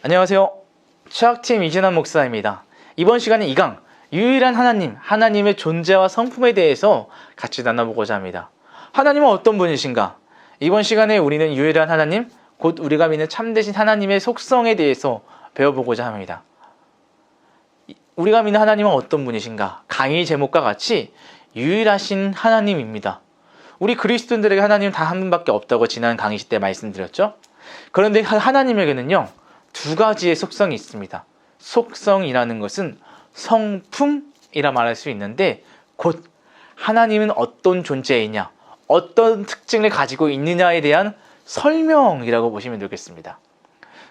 안녕하세요. 최학팀 이진환 목사입니다. 이번 시간에 2강 유일한 하나님, 하나님의 존재와 성품에 대해서 같이 나눠보고자 합니다. 하나님은 어떤 분이신가? 이번 시간에 우리는 유일한 하나님, 곧 우리가 믿는 참되신 하나님의 속성에 대해서 배워보고자 합니다. 우리가 믿는 하나님은 어떤 분이신가? 강의 제목과 같이 유일하신 하나님입니다. 우리 그리스도인들에게 하나님은 단 한 분밖에 없다고 지난 강의 때 말씀드렸죠. 그런데 하나님에게는요, 두 가지의 속성이 있습니다. 속성이라는 것은 성품이라 말할 수 있는데, 곧 하나님은 어떤 존재이냐, 어떤 특징을 가지고 있느냐에 대한 설명이라고 보시면 되겠습니다.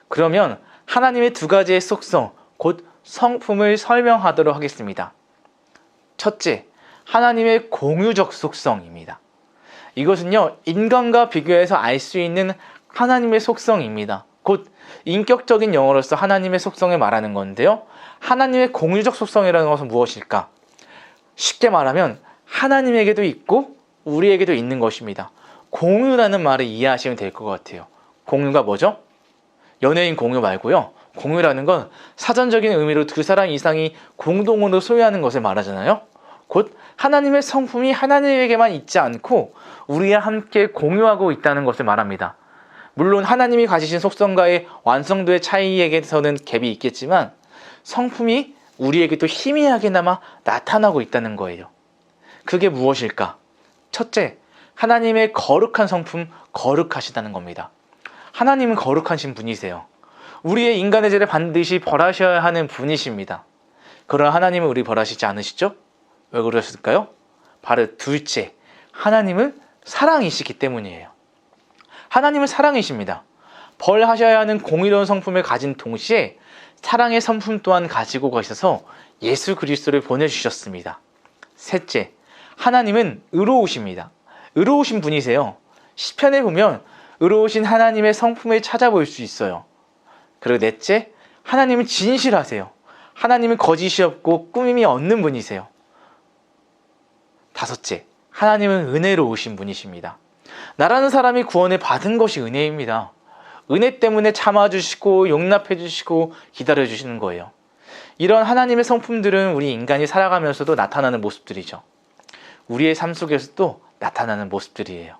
그러면 하나님의 두 가지의 속성, 곧 성품을 설명하도록 하겠습니다. 첫째, 하나님의 공유적 속성입니다. 이것은요, 인간과 비교해서 알 수 있는 하나님의 속성입니다. 곧 인격적인 영어로서 하나님의 속성을 말하는 건데요, 하나님의 공유적 속성이라는 것은 무엇일까? 쉽게 말하면 하나님에게도 있고 우리에게도 있는 것입니다. 공유라는 말을 이해하시면 될 것 같아요. 공유가 뭐죠? 연예인 공유 말고요, 공유라는 건 사전적인 의미로 두 사람 이상이 공동으로 소유하는 것을 말하잖아요. 곧 하나님의 성품이 하나님에게만 있지 않고 우리와 함께 공유하고 있다는 것을 말합니다. 물론 하나님이 가지신 속성과의 완성도의 차이에서는 갭이 있겠지만 성품이 우리에게도 희미하게나마 나타나고 있다는 거예요. 그게 무엇일까? 첫째, 하나님의 거룩한 성품, 거룩하시다는 겁니다. 하나님은 거룩하신 분이세요. 우리의 인간의 죄를 반드시 벌하셔야 하는 분이십니다. 그러나 하나님은 우리 벌하시지 않으시죠? 왜 그러실까요? 바로 둘째, 하나님은 사랑이시기 때문이에요. 하나님은 사랑이십니다. 벌하셔야 하는 공의로운 성품을 가진 동시에 사랑의 성품 또한 가지고 가셔서 예수 그리스도를 보내주셨습니다. 셋째, 하나님은 의로우십니다. 의로우신 분이세요. 시편에 보면 의로우신 하나님의 성품을 찾아볼 수 있어요. 그리고 넷째, 하나님은 진실하세요. 하나님은 거짓이 없고 꾸밈이 없는 분이세요. 다섯째, 하나님은 은혜로우신 분이십니다. 나라는 사람이 구원을 받은 것이 은혜입니다. 은혜 때문에 참아주시고 용납해주시고 기다려주시는 거예요. 이런 하나님의 성품들은 우리 인간이 살아가면서도 나타나는 모습들이죠. 우리의 삶 속에서도 나타나는 모습들이에요.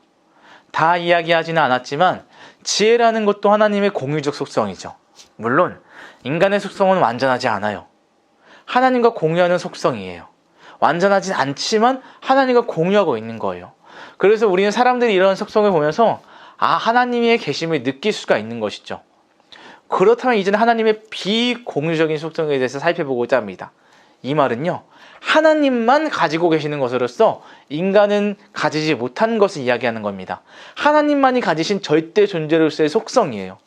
다 이야기하지는 않았지만 지혜라는 것도 하나님의 공유적 속성이죠. 물론 인간의 속성은 완전하지 않아요. 하나님과 공유하는 속성이에요. 완전하진 않지만 하나님과 공유하고 있는 거예요. 그래서 우리는 사람들이 이런 속성을 보면서 하나님의 계심을 느낄 수가 있는 것이죠. 그렇다면 이제는 하나님의 비공유적인 속성에 대해서 살펴보고자 합니다. 이 말은요, 하나님만 가지고 계시는 것으로서 인간은 가지지 못한 것을 이야기하는 겁니다. 하나님만이 가지신 절대 존재로서의 속성이에요.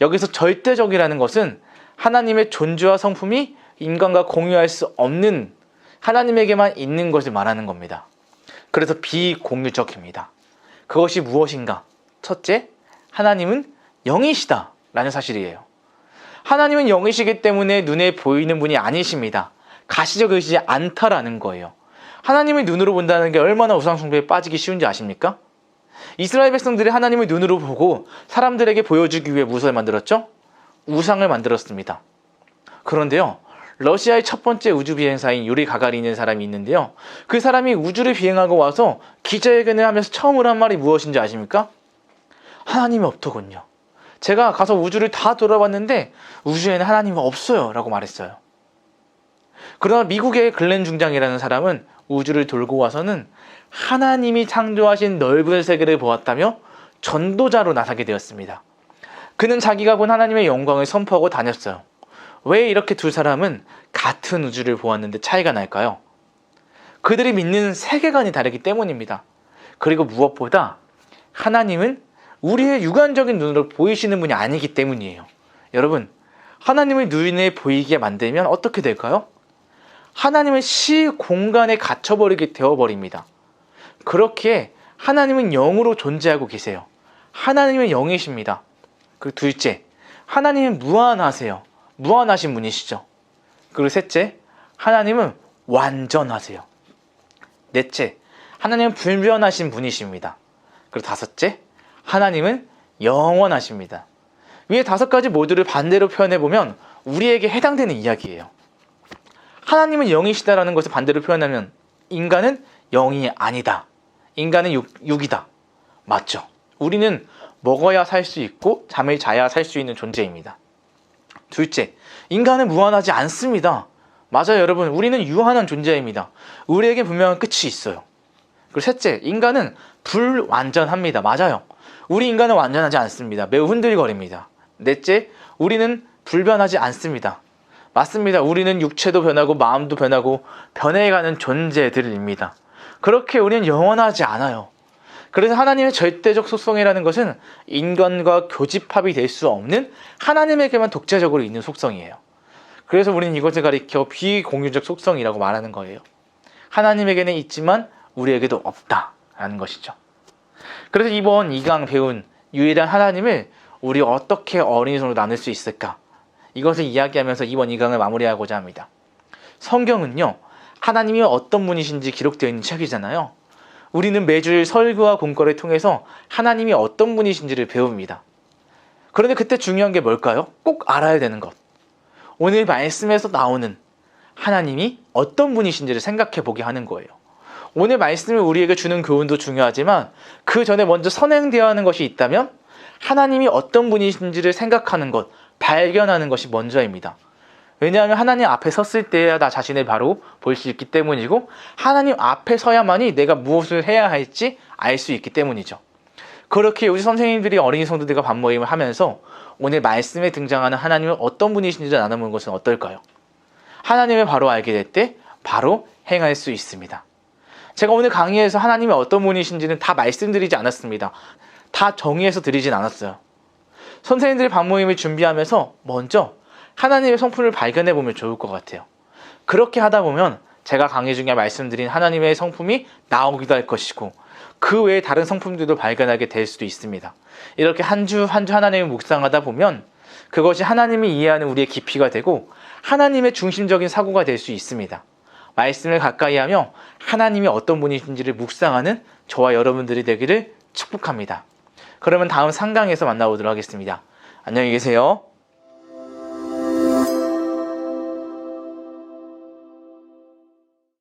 여기서 절대적이라는 것은 하나님의 존재와 성품이 인간과 공유할 수 없는, 하나님에게만 있는 것을 말하는 겁니다. 그래서 비공유적입니다. 그것이 무엇인가? 첫째, 하나님은 영이시다 라는 사실이에요. 하나님은 영이시기 때문에 눈에 보이는 분이 아니십니다. 가시적이시지 않다라는 거예요. 하나님을 눈으로 본다는 게 얼마나 우상숭배에 빠지기 쉬운지 아십니까? 이스라엘 백성들이 하나님을 눈으로 보고 사람들에게 보여주기 위해 무엇을 만들었죠? 우상을 만들었습니다. 그런데요, 러시아의 첫 번째 우주 비행사인 유리 가가린이라는 사람이 있는데요, 그 사람이 우주를 비행하고 와서 기자회견을 하면서 처음으로 한 말이 무엇인지 아십니까? 하나님이 없더군요. 제가 가서 우주를 다 돌아봤는데 우주에는 하나님이 없어요 라고 말했어요. 그러나 미국의 글렌 중장이라는 사람은 우주를 돌고 와서는 하나님이 창조하신 넓은 세계를 보았다며 전도자로 나서게 되었습니다. 그는 자기가 본 하나님의 영광을 선포하고 다녔어요. 왜 이렇게 두 사람은 같은 우주를 보았는데 차이가 날까요? 그들이 믿는 세계관이 다르기 때문입니다. 그리고 무엇보다 하나님은 우리의 육안적인 눈으로 보이시는 분이 아니기 때문이에요. 여러분, 하나님을 눈에 보이게 만들면 어떻게 될까요? 하나님은 시공간에 갇혀버리게 되어버립니다. 그렇게 하나님은 영으로 존재하고 계세요. 하나님은 영이십니다. 그리고 둘째, 하나님은 무한하세요. 무한하신 분이시죠. 그리고 셋째, 하나님은 완전하세요. 넷째, 하나님은 불변하신 분이십니다. 그리고 다섯째, 하나님은 영원하십니다. 위에 5가지 모두를 반대로 표현해보면 우리에게 해당되는 이야기예요. 하나님은 영이시다라는 것을 반대로 표현하면 인간은 영이 아니다. 인간은 육이다. 맞죠? 우리는 먹어야 살 수 있고 잠을 자야 살 수 있는 존재입니다. 둘째, 인간은 무한하지 않습니다. 맞아요, 여러분. 우리는 유한한 존재입니다. 우리에게 분명한 끝이 있어요. 그리고 셋째, 인간은 불완전합니다. 맞아요. 우리 인간은 완전하지 않습니다. 매우 흔들거립니다. 넷째, 우리는 불변하지 않습니다. 맞습니다. 우리는 육체도 변하고 마음도 변하고 변해가는 존재들입니다. 그렇게 우리는 영원하지 않아요. 그래서 하나님의 절대적 속성이라는 것은 인간과 교집합이 될 수 없는 하나님에게만 독자적으로 있는 속성이에요. 그래서 우리는 이것을 가리켜 비공유적 속성이라고 말하는 거예요. 하나님에게는 있지만 우리에게도 없다라는 것이죠. 그래서 이번 2강 배운 유일한 하나님을 우리 어떻게 어린이손으로 나눌 수 있을까? 이것을 이야기하면서 이번 2강을 마무리하고자 합니다. 성경은요, 하나님이 어떤 분이신지 기록되어 있는 책이잖아요. 우리는 매주 설교와 공과를 통해서 하나님이 어떤 분이신지를 배웁니다. 그런데 그때 중요한 게 뭘까요? 꼭 알아야 되는 것. 오늘 말씀에서 나오는 하나님이 어떤 분이신지를 생각해 보게 하는 거예요. 오늘 말씀을 우리에게 주는 교훈도 중요하지만 그 전에 먼저 선행되어야 하는 것이 있다면 하나님이 어떤 분이신지를 생각하는 것, 발견하는 것이 먼저입니다. 왜냐하면 하나님 앞에 섰을 때야 나 자신을 바로 볼 수 있기 때문이고 하나님 앞에 서야만이 내가 무엇을 해야 할지 알 수 있기 때문이죠. 그렇게 우리 선생님들이 어린이 성도들과 밥모임을 하면서 오늘 말씀에 등장하는 하나님은 어떤 분이신지 나눠보는 것은 어떨까요? 하나님을 바로 알게 될 때 바로 행할 수 있습니다. 제가 오늘 강의에서 하나님이 어떤 분이신지는 다 말씀드리지 않았습니다. 다 정의해서 드리진 않았어요. 선생님들이 밥모임을 준비하면서 먼저 하나님의 성품을 발견해 보면 좋을 것 같아요. 그렇게 하다 보면 제가 강의 중에 말씀드린 하나님의 성품이 나오기도 할 것이고 그 외에 다른 성품들도 발견하게 될 수도 있습니다. 이렇게 한 주 한 주 하나님을 묵상하다 보면 그것이 하나님이 이해하는 우리의 깊이가 되고 하나님의 중심적인 사고가 될 수 있습니다. 말씀을 가까이 하며 하나님이 어떤 분이신지를 묵상하는 저와 여러분들이 되기를 축복합니다. 그러면 다음 3강에서 만나보도록 하겠습니다. 안녕히 계세요.